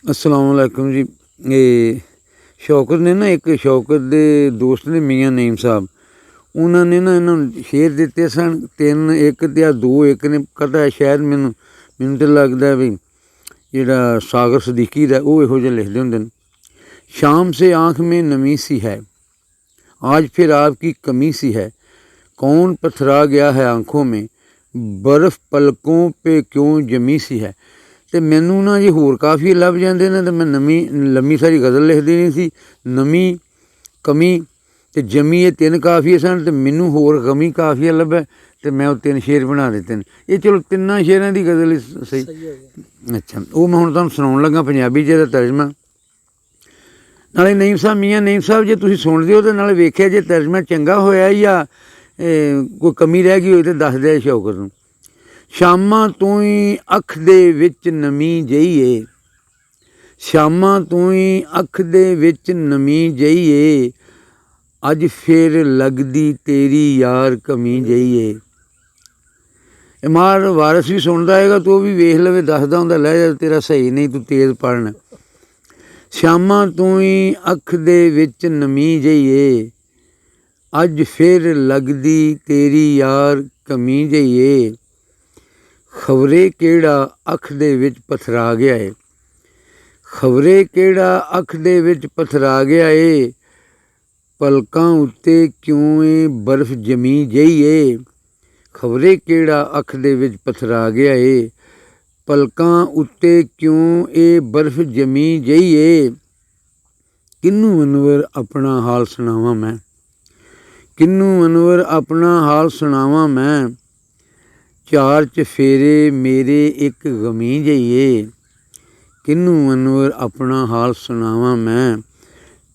अस्सलाम वालेकुम जी। ये शौकत ने ना, एक शौकत दे दोस्त ने मियाँ नईम साहब, उन्होंने ना इन्होंने शेर दिते सन तीन, एक या दो, एक ने कदा है शायद, मैनू तो लगता है भी जिहड़ा सागर सदीकी दा वो इहो जिहा लिखदे हुंदे ने। शाम से आँख में नमी सी है, आज फिर आपकी कमी सी है, कौन पथरा गया है आँखों में, बर्फ़ पलकों पे क्यों जमी सी है। तो मैनू ना जे होर काफ़ी लभ जाते ने तो मैं नमी लम्मी सारी गज़ल लिख देनी सी। नमी, कमी ते जमी ये तीन काफिए सन, तो मैनू होर कमी काफिया लभे तो मैं वो तीन शेर बना दिते ने। ये चलो तिन्ना शेरां दी गज़ल ही सही। अच्छा, वो मैं हुण तुहानूं सुणाउण लगा पंजाबी च इहदा तर्जमा। नाले नईम साहब, मियाँ नईम साहब, जे तुसीं सुणदे हो तो नाले वेखिआ जे तर्जमा चंगा होया या कोई कमी रह गई होई तो दस दिआ शौकत नूं। शामां तूं ही अख दे विच नमी जही ए, शामां तूं ही अख दे विच नमी जही ए, अज फिर लगदी तेरी यार कमी जही ए। मार वारस भी सुनदा होएगा तो भी वेख लवे, दसदा हुंदा लहजा तेरा सही नहीं, तू तेज़ पढ़ना। शामां तूं ही अख दे विच नमी जही ए, अज फिर लगदी तेरी यार कमी जही ए, खबरे केड़ा अख दे विच पथरा गया है, खबरे केड़ा अख दे विच पथरा गया है, पलकां उत्ते क्यों ए बर्फ जमी जही है, खबरे केड़ा अख दे विच पथरा गया है, पलकां उत्ते क्यों ए बर्फ जमी जही है। किन्नू अनवर अपना हाल सुनावा मैं, किन्नू अनवर अपना हाल सुनावा मैं, चार चफेरे मेरे एक गमी जइए, किन्नू अनवर अपना हाल सुनावा मैं,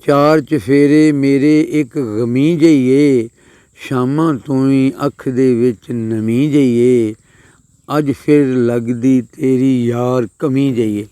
चार चफेरे मेरे एक गमी जइए, शामां तूं ही अख दे विच नमी जइए, अज फिर लगदी तेरी यार कमी जइए।